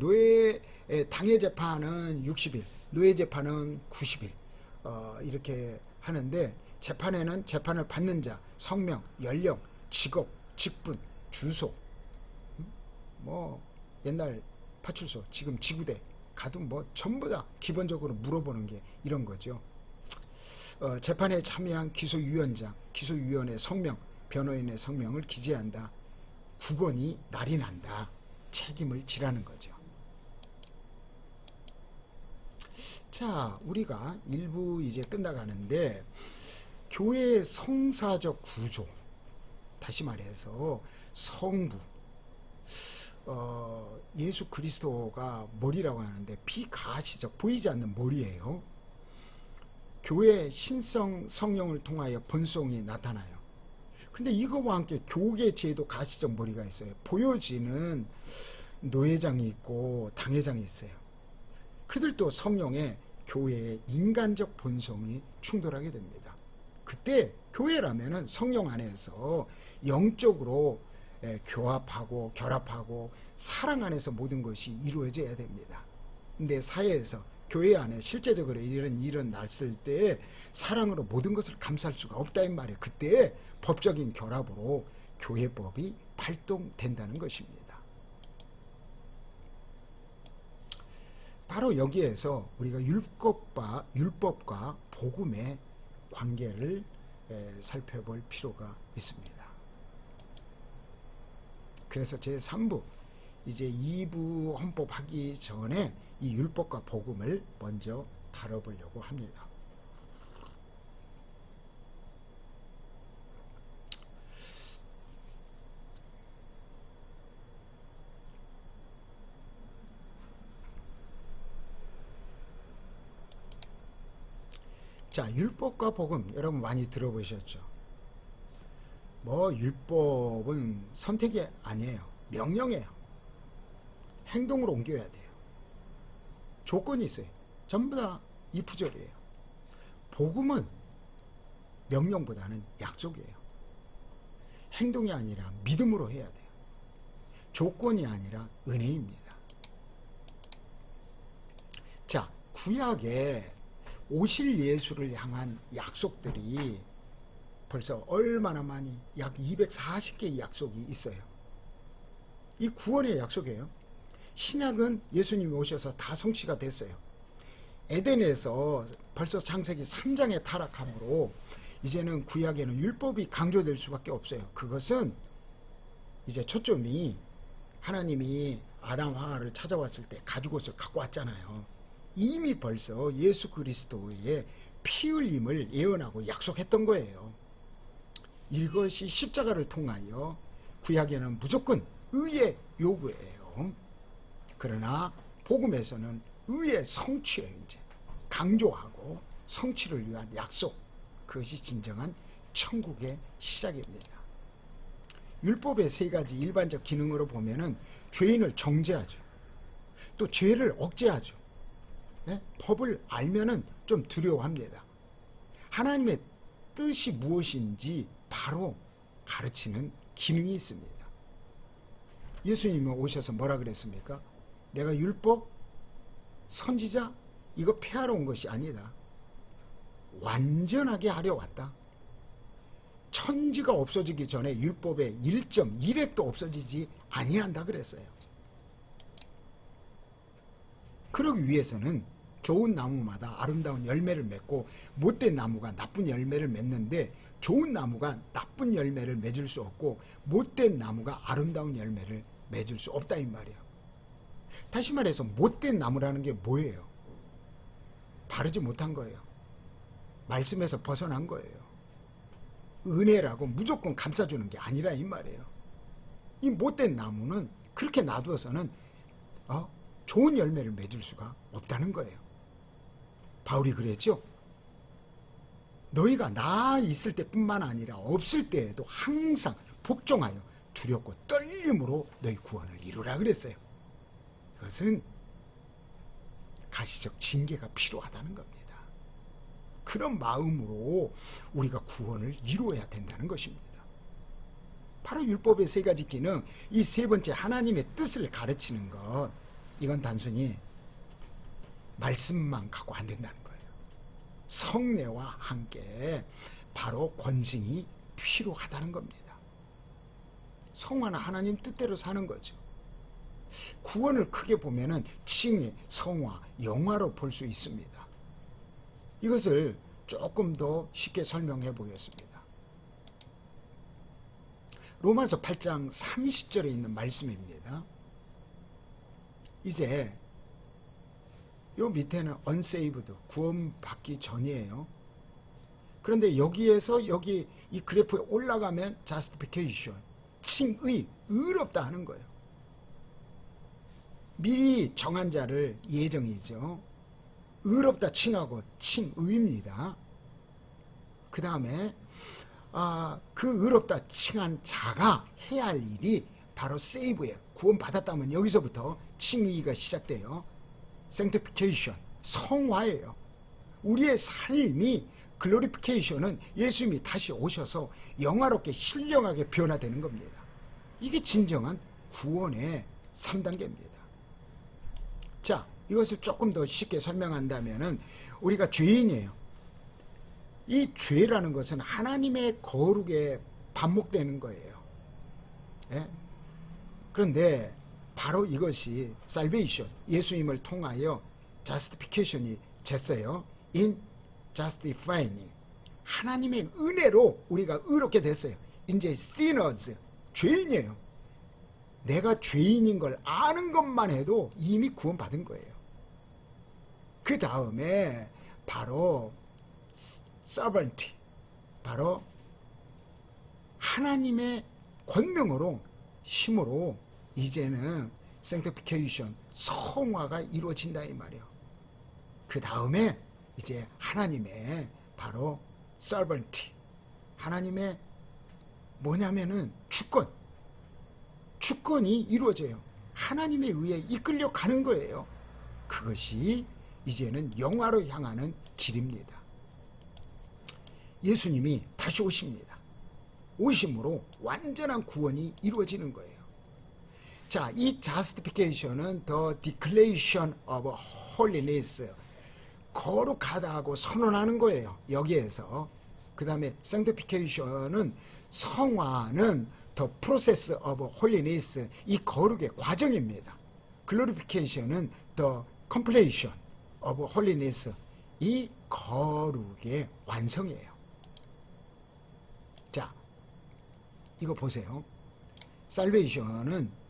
당해 재판은 60일, 노예 재판은 90일 이렇게 하는데, 재판에는 재판을 받는 자, 성명, 연령, 직업, 직분, 주소, 뭐 옛날 파출소, 지금 지구대 가도 뭐 전부 다 기본적으로 물어보는 게 이런 거죠. 재판에 참여한 기소위원장, 기소위원의 성명, 변호인의 성명을 기재한다. 국원이 날인한다. 책임을 지라는 거죠. 자, 우리가 일부 이제 끝나가는데, 교회의 성사적 구조, 다시 말해서 성부, 예수 그리스도가 머리라고 하는데 비가시적, 보이지 않는 머리예요. 교회의 신성 성령을 통하여 본성이 나타나요. 근데 이거와 함께 교계 제도 가시적 머리가 있어요. 보여지는 노회장이 있고 당회장이 있어요. 그들도 성령의 교회의 인간적 본성이 충돌하게 됩니다. 그때 교회라면은 성령 안에서 영적으로 교합하고 결합하고 사랑 안에서 모든 것이 이루어져야 됩니다. 근데 사회에서 교회 안에 실제적으로 이런 일은 났을 때 사랑으로 모든 것을 감쌀 수가 없다 이 말이에요. 그때 법적인 결합으로 교회법이 발동된다는 것입니다. 바로 여기에서 우리가 율법과 복음의 관계를 살펴볼 필요가 있습니다. 그래서 제3부, 이제 2부 헌법 하기 전에 이 율법과 복음을 먼저 다뤄보려고 합니다. 자, 율법과 복음 여러분 많이 들어보셨죠? 뭐 율법은 선택이 아니에요. 명령이에요. 행동으로 옮겨야 돼요. 조건이 있어요. 전부 다 이프절이에요. 복음은 명령보다는 약속이에요. 행동이 아니라 믿음으로 해야 돼요. 조건이 아니라 은혜입니다. 자, 구약에 오실 예수를 향한 약속들이 벌써 얼마나 많이, 약 240개의 약속이 있어요. 이 구원의 약속이에요. 신약은 예수님이 오셔서 다 성취가 됐어요. 에덴에서 벌써 창세기 3장에 타락함으로 이제는 구약에는 율법이 강조될 수밖에 없어요. 그것은 이제 초점이 하나님이 아담 하와를 찾아왔을 때 가죽옷을 갖고 왔잖아요. 이미 벌써 예수 그리스도의 피 흘림을 예언하고 약속했던 거예요. 이것이 십자가를 통하여 구약에는 무조건 의의 요구예요. 그러나 복음에서는 의의 성취예요. 이제 강조하고 성취를 위한 약속, 그것이 진정한 천국의 시작입니다. 율법의 세 가지 일반적 기능으로 보면은 죄인을 정죄하죠. 또 죄를 억제하죠. 네? 법을 알면은 좀 두려워합니다. 하나님의 뜻이 무엇인지 바로 가르치는 기능이 있습니다. 예수님이 오셔서 뭐라 그랬습니까? 내가 율법, 선지자 이거 폐하러 온 것이 아니다. 완전하게 하려 왔다. 천지가 없어지기 전에 율법의 1.1획도 없어지지 아니한다 그랬어요. 그러기 위해서는 좋은 나무마다 아름다운 열매를 맺고 못된 나무가 나쁜 열매를 맺는데, 좋은 나무가 나쁜 열매를 맺을 수 없고 못된 나무가 아름다운 열매를 맺을 수 없다 이 말이에요. 다시 말해서 못된 나무라는 게 뭐예요? 바르지 못한 거예요. 말씀에서 벗어난 거예요. 은혜라고 무조건 감싸주는 게 아니라 이 말이에요. 이 못된 나무는 그렇게 놔두어서는 좋은 열매를 맺을 수가 없다는 거예요. 바울이 그랬죠. 너희가 나 있을 때뿐만 아니라 없을 때에도 항상 복종하여 두렵고 떨림으로 너희 구원을 이루라 그랬어요. 이것은 가시적 징계가 필요하다는 겁니다. 그런 마음으로 우리가 구원을 이루어야 된다는 것입니다. 바로 율법의 세 가지 기능, 이 세 번째 하나님의 뜻을 가르치는 것, 이건 단순히 말씀만 갖고 안 된다는 거예요. 성례와 함께 바로 권징이 필요하다는 겁니다. 성화는 하나님 뜻대로 사는 거죠. 구원을 크게 보면은 칭의, 성화, 영화로 볼 수 있습니다. 이것을 조금 더 쉽게 설명해 보겠습니다. 로마서 8장 30절에 있는 말씀입니다. 이제 요 밑에는 unsaved, 구원받기 전이에요. 그런데 여기에서 여기 이 그래프에 올라가면 justification, 칭의, 의롭다 하는 거예요. 미리 정한 자를 예정이죠. 의롭다 칭하고 칭의입니다. 그 다음에 그 의롭다 칭한 자가 해야 할 일이 바로 세이브예요. 구원받았다면 여기서부터 칭의가 시작돼요. sanctification, 성화예요. 우리의 삶이 글로리피케이션은 예수님이 다시 오셔서 영화롭게 신령하게 변화되는 겁니다. 이게 진정한 구원의 3단계입니다. 자, 이것을 조금 더 쉽게 설명한다면은 우리가 죄인이에요. 이 죄라는 것은 하나님의 거룩에 반목되는 거예요. 예? 그런데 바로 이것이 salvation, 예수님을 통하여 justification이 됐어요. in justifying, 하나님의 은혜로 우리가 의롭게 됐어요. 이제 sinners, 죄인이에요. 내가 죄인인 걸 아는 것만 해도 이미 구원받은 거예요. 그 다음에 바로 sovereignty, 바로 하나님의 권능으로, 힘으로 이제는 sanctification, 성화가 이루어진다 이 말이에요. 그 다음에 이제 하나님의 바로 sovereignty, 하나님의 뭐냐면은 주권이 이루어져요. 하나님에 의해 이끌려 가는 거예요. 그것이 이제는 영화로 향하는 길입니다. 예수님이 다시 오십니다. 오심으로 완전한 구원이 이루어지는 거예요. 자, 이 justification은 the declaration of holiness, 거룩하다고 선언하는 거예요. 여기에서. 그 다음에 sanctification은, 성화는 the process of holiness, 이 거룩의 과정입니다. glorification은 the completion of holiness, 이 거룩의 완성이에요. 자, 이거 보세요. salvation은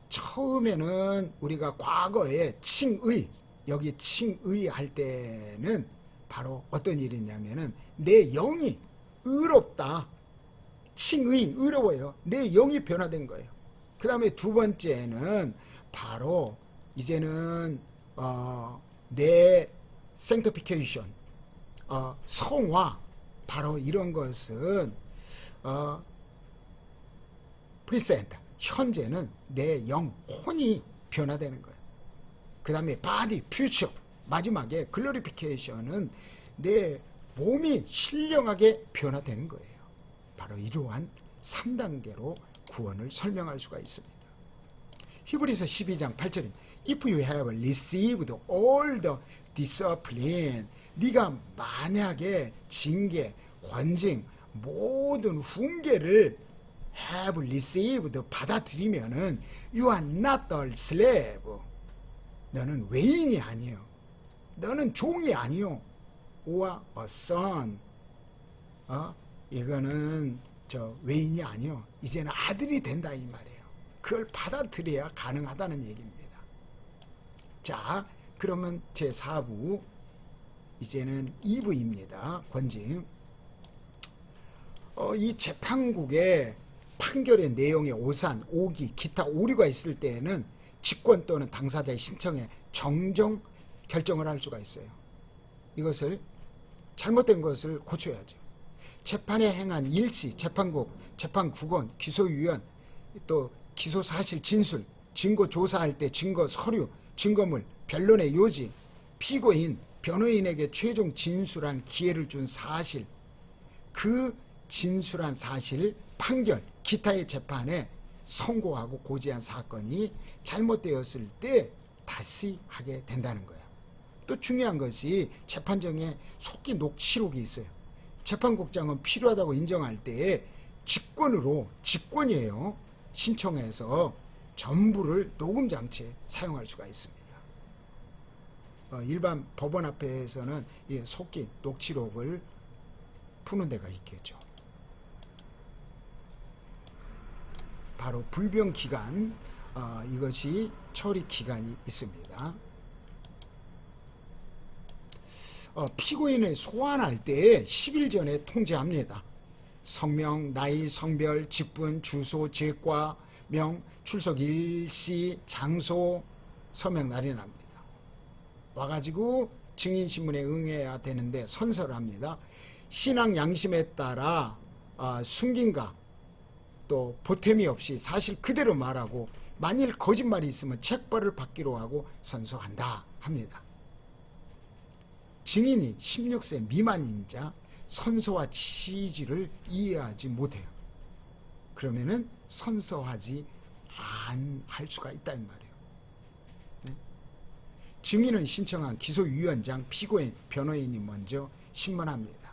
처음에는 우리가 과거에 칭의, 여기 칭의 할 때는 바로 어떤 일이 있냐면은 내 영이 의롭다, 칭의, 의로워요. 내 영이 변화된 거예요. 그 다음에 두 번째는 바로 이제는 내 sanctification, 성화, 바로 이런 것은 present, 현재는 내 영혼이 변화되는 거예요. 그 다음에 body, future, 마지막에 glorification은 내 몸이 신령하게 변화되는 거예요. 바로 이러한 3단계로 구원을 설명할 수가 있습니다. 히브리서 12장 8절입니다. If you have received all the discipline, 네가 만약에 징계, 권징, 모든 훈계를 have received, 받아들이면은 you are not a slave, 너는 외인이 아니요, 너는 종이 아니요, or a son, 이거는 저 외인이 아니요, 이제는 아들이 된다 이 말이에요. 그걸 받아들여야 가능하다는 얘기입니다. 자, 그러면 제4부, 이제는 2부입니다. 권징. 이 재판국의 판결의 내용에 오산, 오기, 기타 오류가 있을 때에는 직권 또는 당사자의 신청에 정정 결정을 할 수가 있어요. 이것을 잘못된 것을 고쳐야죠. 재판에 행한 일시, 재판국, 재판국원, 기소위원, 또 기소사실 진술, 증거 조사할 때 증거 서류, 증거물, 변론의 요지, 피고인, 변호인에게 최종 진술한 기회를 준 사실, 그 진술한 사실, 판결, 기타의 재판에 선고하고 고지한 사건이 잘못되었을 때 다시 하게 된다는 거예요. 또 중요한 것이 재판정에 속기 녹취록이 있어요. 재판국장은 필요하다고 인정할 때에 직권이에요. 신청해서 전부를 녹음 장치에 사용할 수가 있습니다. 일반 법원 앞에서는 이 속기 녹취록을 푸는 데가 있겠죠. 바로 불병 기간, 이것이 처리 기간이 있습니다. 피고인을 소환할 때 10일 전에 통지합니다. 성명, 나이, 성별, 직분, 주소, 죄과, 명, 출석 일시, 장소, 서명 날이 납니다. 와가지고 증인신문에 응해야 되는데 선서를 합니다. 신앙 양심에 따라 숨김과 또 보탬이 없이 사실 그대로 말하고 만일 거짓말이 있으면 책벌을 받기로 하고 선서한다 합니다. 증인이 16세 미만인 자 선서와 취지를 이해하지 못해요. 그러면은 선서하지 할 수가 있다는 말이에요. 네? 증인은 신청한 기소위원장, 피고인, 변호인이 먼저 신문합니다.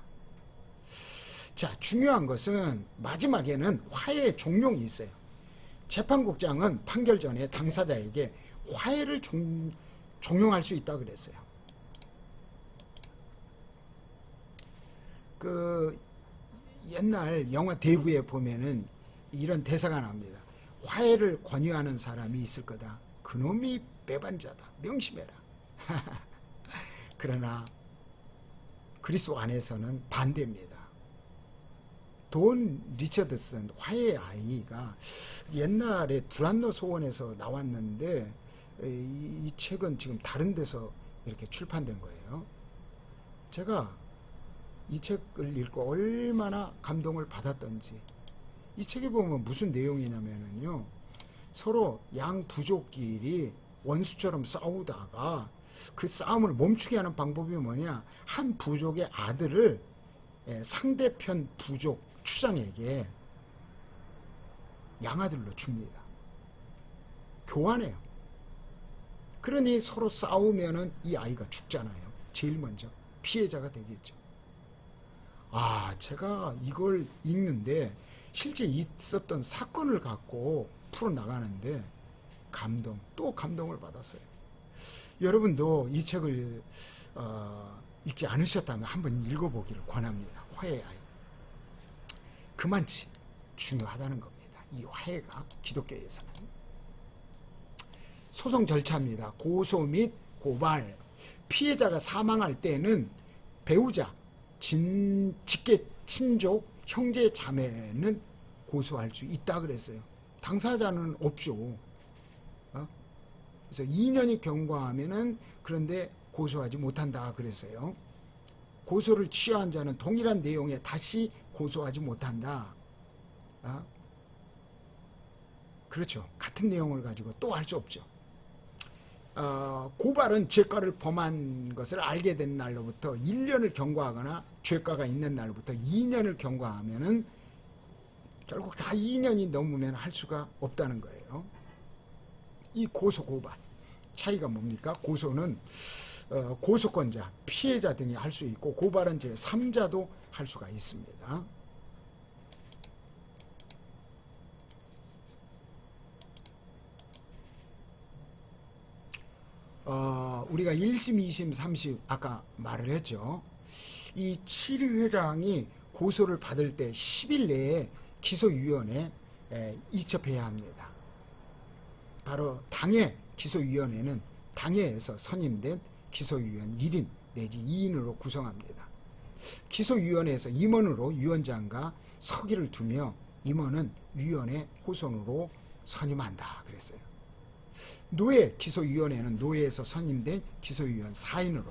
자, 중요한 것은 마지막에는 화해 종용이 있어요. 재판국장은 판결 전에 당사자에게 화해를 종용할 수 있다고 그랬어요. 그 옛날 영화 대부에 보면은 이런 대사가 나옵니다. 화해를 권유하는 사람이 있을 거다. 그놈이 배반자다. 명심해라. 그러나 그리스도 안에서는 반대입니다. 돈 리처드슨 화해의 아이가 옛날에 두란노 소원에서 나왔는데 이 책은 지금 다른 데서 이렇게 출판된 거예요. 제가 이 책을 읽고 얼마나 감동을 받았던지. 이 책에 보면 무슨 내용이냐면요, 서로 양 부족끼리 원수처럼 싸우다가 그 싸움을 멈추게 하는 방법이 뭐냐, 한 부족의 아들을 상대편 부족 추장에게 양아들로 줍니다. 교환해요. 그러니 서로 싸우면은 이 아이가 죽잖아요. 제일 먼저 피해자가 되겠죠. 제가 이걸 읽는데 실제 있었던 사건을 갖고 풀어나가는데 또 감동을 받았어요. 여러분도 이 책을 읽지 않으셨다면 한번 읽어보기를 권합니다. 화해의 아이. 그만치 중요하다는 겁니다. 이 화해가 기독교에서는. 소송 절차입니다. 고소 및 고발. 피해자가 사망할 때는 배우자, 직계 친족, 형제 자매는 고소할 수 있다 그랬어요. 당사자는 없죠. 그래서 2년이 경과하면은 그런데 고소하지 못한다 그랬어요. 고소를 취하한 자는 동일한 내용에 다시 고소하지 못한다. 그렇죠. 같은 내용을 가지고 또 할 수 없죠. 고발은 죄가를 범한 것을 알게 된 날로부터 1년을 경과하거나 죄가가 있는 날로부터 2년을 경과하면은 결국 다 2년이 넘으면 할 수가 없다는 거예요. 이 고소 고발 차이가 뭡니까? 고소는 고소권자, 피해자 등이 할 수 있고 고발은 제3자도 할 수가 있습니다. 우리가 1심, 2심, 3심 아까 말을 했죠. 이 7위 회장이 고소를 받을 때 10일 내에 기소위원회에 이첩해야 합니다. 바로 당해 기소위원회는 당해에서 선임된 기소위원 1인 내지 2인으로 구성합니다. 기소위원회에서 임원으로 위원장과 서기를 두며 임원은 위원회 호손으로 선임한다 그랬어요. 노예 기소위원회는 노예에서 선임된 기소위원 4인으로,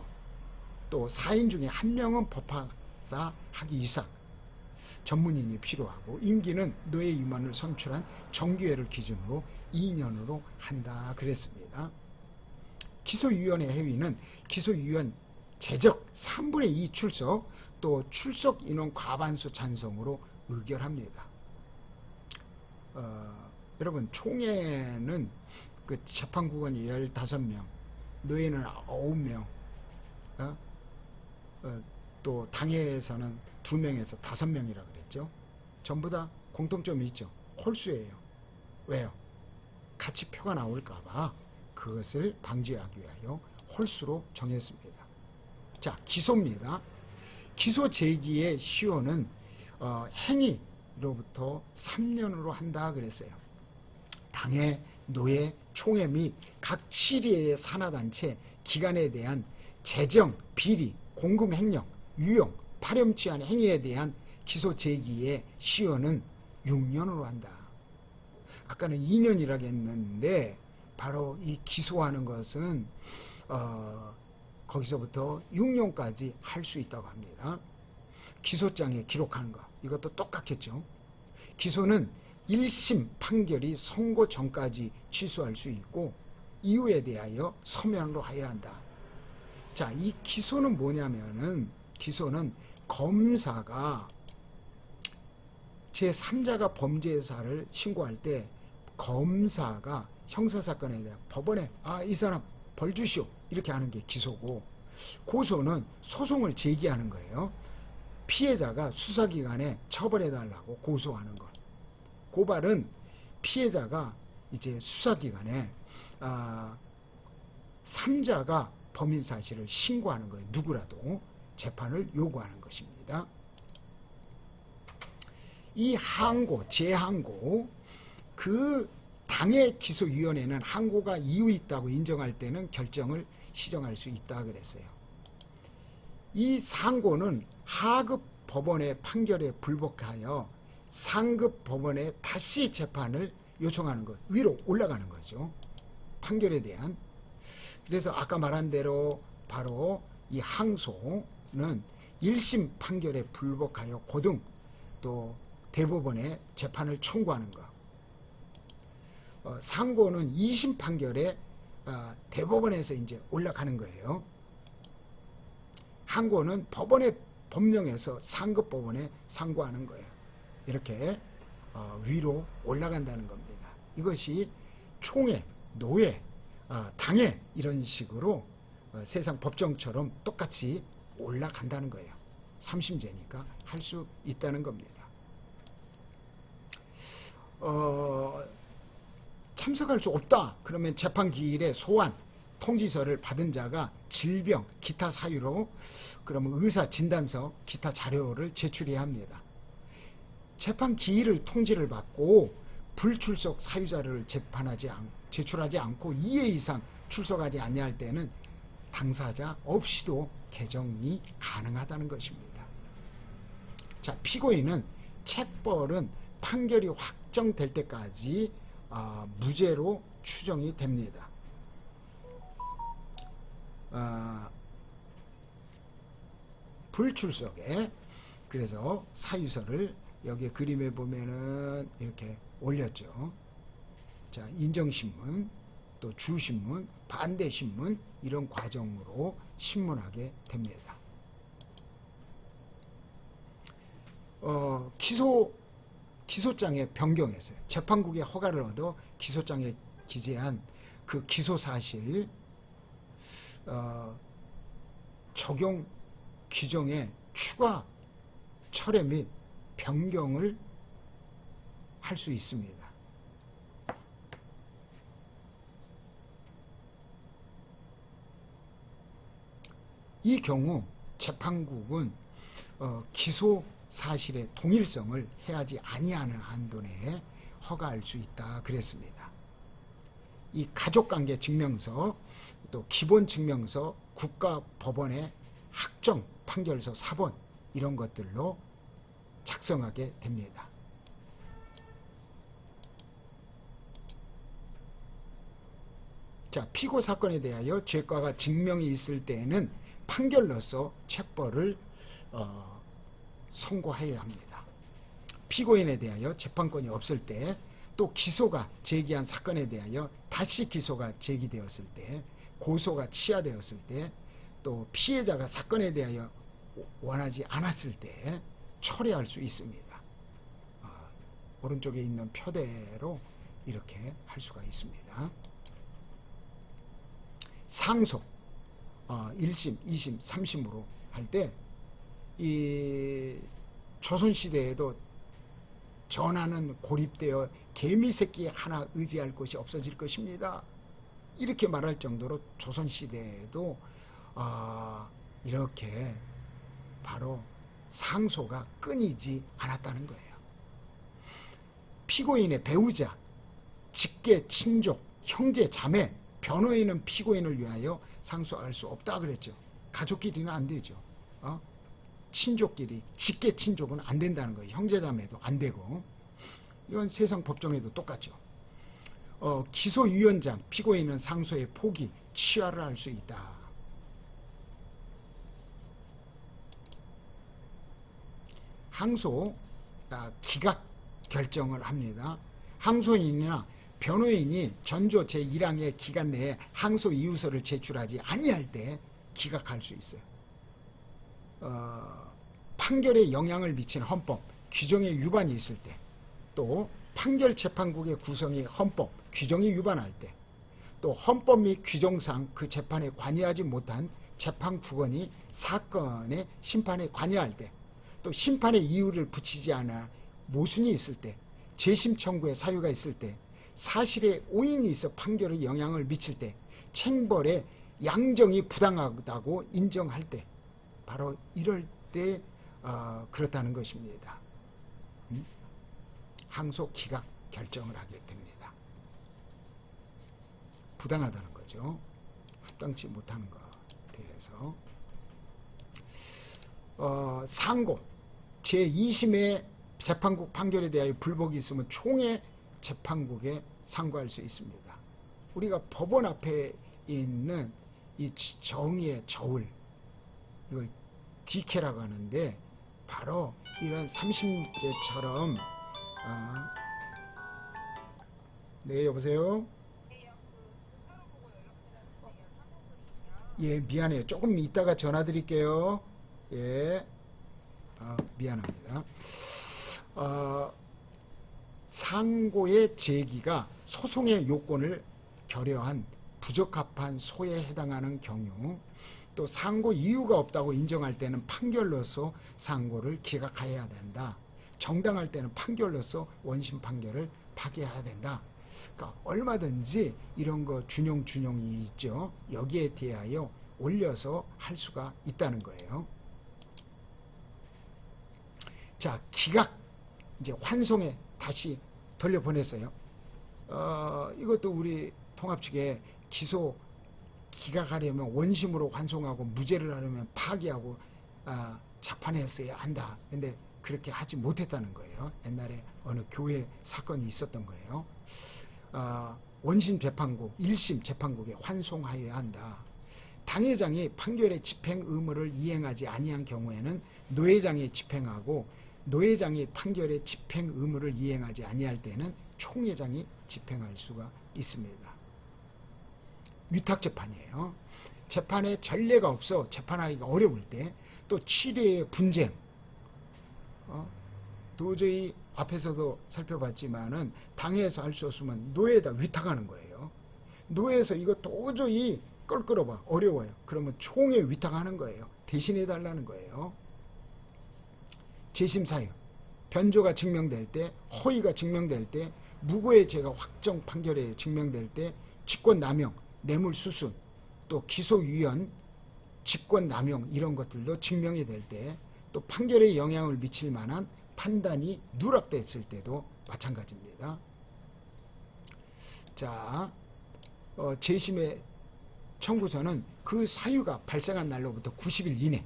또 4인 중에 한 명은 법학사 학위이사 전문인이 필요하고, 임기는 노예 임원을 선출한 정기회를 기준으로 2년으로 한다 그랬습니다. 기소위원회 회의는 기소위원 제적 3분의 2 출석, 또 출석 인원 과반수 찬성으로 의결합니다. 여러분 총회는 그 재판국원이 15명, 노예는 9명, 또 당회에서는 2명에서 5명이라 그랬죠. 전부 다 공통점이 있죠. 홀수예요. 왜요? 같이 표가 나올까봐 그것을 방지하기 위하여 홀수로 정했습니다. 자, 기소입니다. 기소 제기의 시효는 행위로부터 3년으로 한다 그랬어요. 당회, 노예, 총회 및 각 시리의 산하단체, 기관에 대한 재정, 비리, 공금 횡령, 유용, 파렴치한 행위에 대한 기소 제기의 시효는 6년으로 한다. 아까는 2년이라고 했는데 바로 이 기소하는 것은 거기서부터 6년까지 할 수 있다고 합니다. 기소장에 기록하는 거 이것도 똑같겠죠. 기소는 1심 판결이 선고 전까지 취소할 수 있고 이유에 대하여 서면으로 해야 한다. 자, 이 기소는 뭐냐면은 기소는 검사가 제3자가 범죄사를 신고할 때 검사가 형사사건에 대해 법원에 이 사람 벌 주시오 이렇게 하는 게 기소고, 고소는 소송을 제기하는 거예요. 피해자가 수사기관에 처벌해달라고 고소하는 것. 고발은 피해자가 이제 수사기관에 3자가 범인 사실을 신고하는 거예요. 누구라도 재판을 요구하는 것입니다. 이 항고, 재항고, 그 당의 기소위원회는 항고가 이유 있다고 인정할 때는 결정을 시정할 수 있다 그랬어요. 이 상고는 하급 법원의 판결에 불복하여 상급 법원에 다시 재판을 요청하는 것, 위로 올라가는 거죠. 판결에 대한. 그래서 아까 말한 대로 바로 이 항소는 1심 판결에 불복하여 고등 또 대법원에 재판을 청구하는 것. 상고는 2심 판결에 대법원에서 이제 올라가는 거예요. 항고는 법원의 법령에서 상급 법원에 상고하는 거예요. 이렇게 위로 올라간다는 겁니다. 이것이 총회, 노회, 당회 이런 식으로 세상 법정처럼 똑같이 올라간다는 거예요. 3심제니까 할 수 있다는 겁니다. 참석할 수 없다 그러면 재판 기일에 소환 통지서를 받은 자가 질병 기타 사유로 그러면 의사 진단서 기타 자료를 제출해야 합니다. 재판 기일을 통지를 받고 불출석 사유 자료를 제출하지 않고 2회 이상 출석하지 아니할 때는 당사자 없이도 개정이 가능하다는 것입니다. 자, 피고인은 책벌은 판결이 확정될 때까지 무죄로 추정이 됩니다. 불출석에 그래서 사유서를 여기 그림에 보면은 이렇게 올렸죠. 자, 인정신문, 또 주신문, 반대신문 이런 과정으로 신문하게 됩니다. 기소장에 변경했어요. 재판국의 허가를 얻어 기소장에 기재한 그 기소사실 적용 규정에 추가 철회 및 변경을 할 수 있습니다. 이 경우 재판국은 기소 사실의 동일성을 해하지 아니하는 한도 내에 허가할 수 있다 그랬습니다. 이 가족관계 증명서, 또 기본증명서, 국가법원의 학정 판결서 사본 이런 것들로 작성하게 됩니다. 자, 피고 사건에 대하여 죄과가 증명이 있을 때에는 판결로서 책벌을 선고해야 합니다. 피고인에 대하여 재판권이 없을 때, 또 기소가 제기한 사건에 대하여 다시 기소가 제기되었을 때, 고소가 취하되었을 때, 또 피해자가 사건에 대하여 원하지 않았을 때 철회할 수 있습니다. 오른쪽에 있는 표대로 이렇게 할 수가 있습니다. 상소 1심, 2심, 3심으로 할 때 이 조선시대에도 전하는 고립되어 개미 새끼 하나 의지할 것이 없어질 것입니다. 이렇게 말할 정도로 조선시대에도 이렇게 바로 상소가 끊이지 않았다는 거예요. 피고인의 배우자, 직계, 친족, 형제, 자매, 변호인은 피고인을 위하여 상소할 수 없다 그랬죠. 가족끼리는 안 되죠. 친족끼리, 직계 친족은 안 된다는 거예요. 형제, 자매도 안 되고. 이건 세상 법정에도 똑같죠. 기소위원장, 피고인은 상소의 포기, 취하를 할 수 있다. 항소 기각 결정을 합니다. 항소인이나 변호인이 전조 제1항의 기간 내에 항소 이유서를 제출하지 아니할 때 기각할 수 있어요. 판결에 영향을 미치는 헌법, 규정에 위반이 있을 때, 또 판결 재판국의 구성이 헌법, 규정이 위반할 때, 또 헌법 및 규정상 그 재판에 관여하지 못한 재판국원이 사건의 심판에 관여할 때, 또 심판의 이유를 붙이지 않아 모순이 있을 때, 재심 청구의 사유가 있을 때, 사실에 오인이 있어 판결에 영향을 미칠 때, 챙벌의 양정이 부당하다고 인정할 때, 바로 이럴 때 그렇다는 것입니다. 항소 기각 결정을 하게 됩니다. 부당하다는 거죠. 합당치 못하는 것에 대해서. 상고 제2심의 재판국 판결에 대하여 불복이 있으면 총회 재판국에 상고할 수 있습니다. 우리가 법원 앞에 있는 이 정의의 저울, 이걸 디케라고 하는데, 바로 이런 삼심제처럼 네, 여보세요? 예, 미안해요. 조금 이따가 전화 드릴게요. 예, 미안합니다. 상고의 제기가 소송의 요건을 결여한 부적합한 소에 해당하는 경우, 또 상고 이유가 없다고 인정할 때는 판결로서 상고를 기각해야 된다. 정당할 때는 판결로서 원심 판결을 파기해야 된다. 그러니까 얼마든지 이런 거 준용이 있죠. 여기에 대하여 올려서 할 수가 있다는 거예요. 자, 기각, 이제 환송에 다시 돌려보냈어요. 이것도 우리 통합 측에 기소 기각하려면 원심으로 환송하고, 무죄를 하려면 파기하고 재판했어야 한다. 근데 그렇게 하지 못했다는 거예요. 옛날에 어느 교회 사건이 있었던 거예요. 원심 재판국, 1심 재판국에 환송하여야 한다. 당회장이 판결의 집행 의무를 이행하지 아니한 경우에는 노회장이 집행하고, 노회장이 판결의 집행 의무를 이행하지 아니할 때는 총회장이 집행할 수가 있습니다. 위탁재판이에요. 재판에 전례가 없어 재판하기가 어려울 때, 또 치례의 분쟁, 도저히 앞에서도 살펴봤지만은 당에서 할 수 없으면 노예에다 위탁하는 거예요. 노예에서 이거 도저히 끌어봐 어려워요. 그러면 총회 위탁하는 거예요. 대신해 달라는 거예요. 재심사유, 변조가 증명될 때, 허위가 증명될 때, 무고의 죄가 확정 판결에 증명될 때, 직권남용, 뇌물수수, 또 기소유연, 직권남용 이런 것들도 증명이 될 때, 또 판결에 영향을 미칠 만한 판단이 누락됐을 때도 마찬가지입니다. 자, 재심의 청구서는 그 사유가 발생한 날로부터 90일 이내,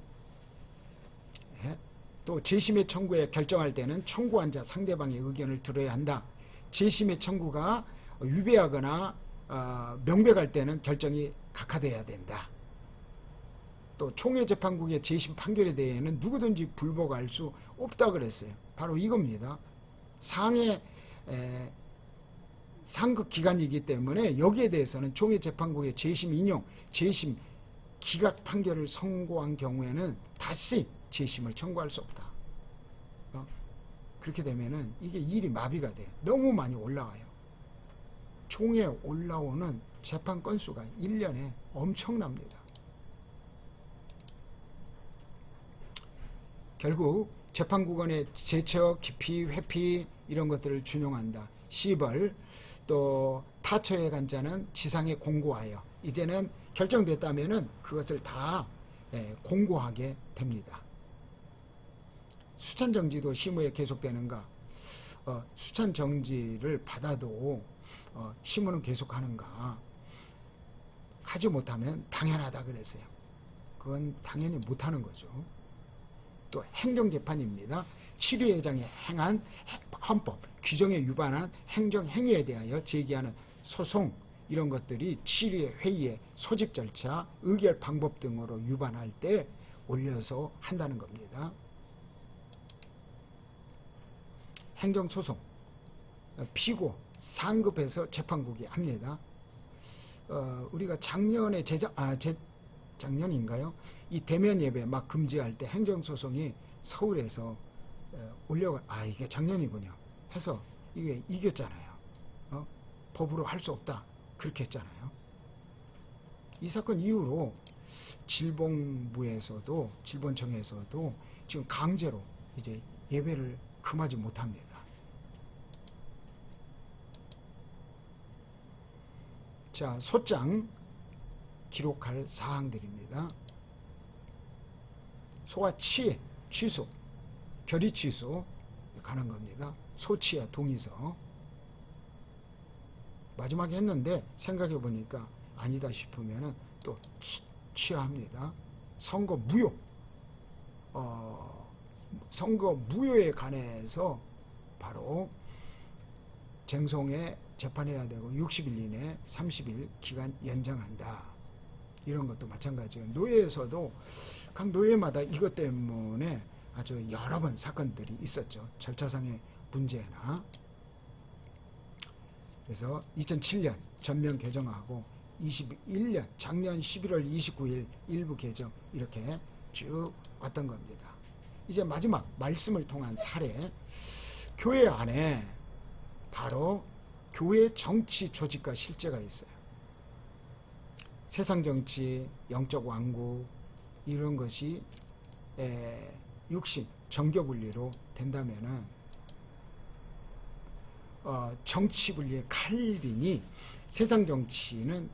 또 재심의 청구에 결정할 때는 청구한 자 상대방의 의견을 들어야 한다. 재심의 청구가 위배하거나 명백할 때는 결정이 각하돼야 된다. 또 총회재판국의 재심 판결에 대해서는 누구든지 불복할 수 없다 그랬어요. 바로 이겁니다. 상급 기관이기 때문에 여기에 대해서는 총회재판국의 재심 인용, 재심 기각 판결을 선고한 경우에는 다시 재심을 청구할 수 없다. 그렇게 되면은 이게 일이 마비가 돼요. 너무 많이 올라와요. 총에 올라오는 재판 건수가 1년에 엄청납니다. 결국 재판구간의 제처, 기피, 회피 이런 것들을 준용한다. 시벌, 또 타처에 간 자는 지상에 공고하여 이제는 결정됐다면은 그것을 다 공고하게 됩니다. 수찬정지도 심의에 계속되는가? 수찬정지를 받아도 심의는 계속하는가? 하지 못하면 당연하다 그랬어요. 그건 당연히 못하는 거죠. 또 행정재판입니다. 치리회장이 행한 헌법 규정에 위반한 행정행위에 대하여 제기하는 소송 이런 것들이 치리회의의 소집 절차, 의결 방법 등으로 위반할 때 올려서 한다는 겁니다. 행정소송, 피고, 상급해서 재판국이 합니다. 우리가 작년에 작년인가요? 이 대면 예배 막 금지할 때 행정소송이 서울에서 이게 작년이군요. 해서 이게 이겼잖아요. 법으로 할 수 없다. 그렇게 했잖아요. 이 사건 이후로 질본부에서도 질본청에서도 지금 강제로 이제 예배를 금하지 못합니다. 자, 소장 기록할 사항들입니다. 소와 치 취소, 결의 취소 가는 겁니다. 소치와 동의서. 마지막에 했는데 생각해 보니까 아니다 싶으면은 또 취하합니다. 선거 무효. 선거 무효에 관해서 바로 쟁송에 재판해야 되고 60일 이내 30일 기간 연장한다. 이런 것도 마찬가지예요. 노예에서도 각 노예마다 이것 때문에 아주 여러 번 사건들이 있었죠. 절차상의 문제나. 그래서 2007년 전면 개정하고 21년 작년 11월 29일 일부 개정 이렇게 쭉 왔던 겁니다. 이제 마지막 말씀을 통한 사례. 교회 안에 바로 교회 정치 조직과 실제가 있어요. 세상 정치, 영적 왕국 이런 것이 육신, 정교 분리로 된다면은 정치 분리의 칼빈이 세상 정치는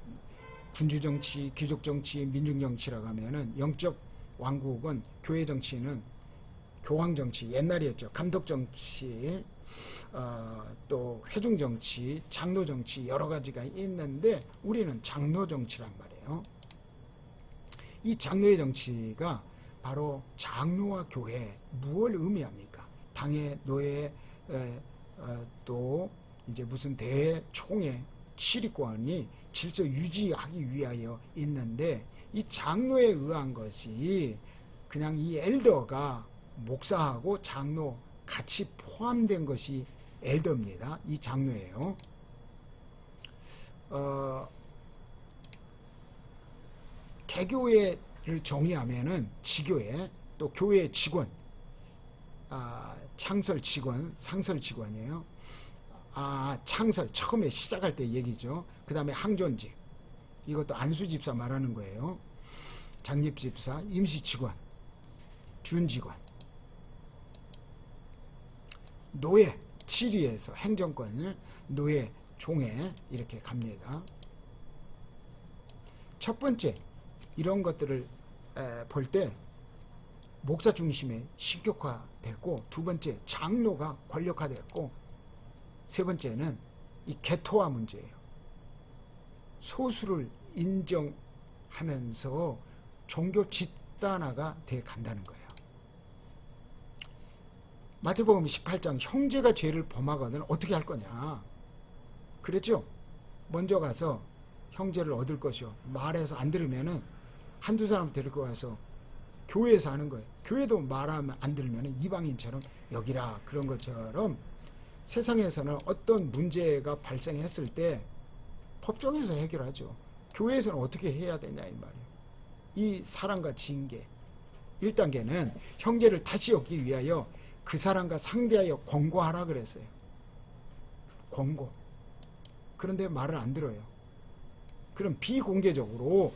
군주 정치, 귀족 정치, 민중 정치라고 하면은 영적 왕국은 교회 정치는 교황 정치 옛날이었죠. 감독 정치, 또 회중 정치, 장로 정치 여러 가지가 있는데 우리는 장로 정치란 말이에요. 이 장로의 정치가 바로 장로와 교회 무엇을 의미합니까? 당의 노예 또 이제 무슨 대회 총회 치리권이 질서 유지하기 위하여 있는데 이 장로에 의한 것이 그냥 이 엘더가 목사하고 장로 같이 포함된 것이 엘더입니다. 이 장로예요. 개교회를 정의하면은 지교회 또 교회 직원, 창설 직원, 상설 직원이에요. 창설 처음에 시작할 때 얘기죠. 그 다음에 항존직, 이것도 안수집사 말하는 거예요. 장립집사, 임시직원, 준직원, 노예, 치리에서 행정권을 노예, 종에 이렇게 갑니다. 첫 번째 이런 것들을 볼 때 목사 중심의 신격화됐고, 두 번째 장로가 권력화됐고, 세 번째는 이 개토화 문제예요. 소수를 인정하면서 종교 집단화가 돼 간다는 거예요. 마태복음 18장 형제가 죄를 범하거든 어떻게 할 거냐 그랬죠. 먼저 가서 형제를 얻을 것이요, 말해서 안 들으면은 한두 사람 데리고 가서 교회에서 하는 거예요. 교회도 말하면 안 들으면 이방인처럼 여기라. 그런 것처럼 세상에서는 어떤 문제가 발생했을 때 법정에서 해결하죠. 교회에서는 어떻게 해야 되냐 이 말이에요. 이 사랑과 징계. 1단계는 형제를 다시 얻기 위하여 그 사람과 상대하여 권고하라 그랬어요. 권고. 그런데 말을 안 들어요. 그럼 비공개적으로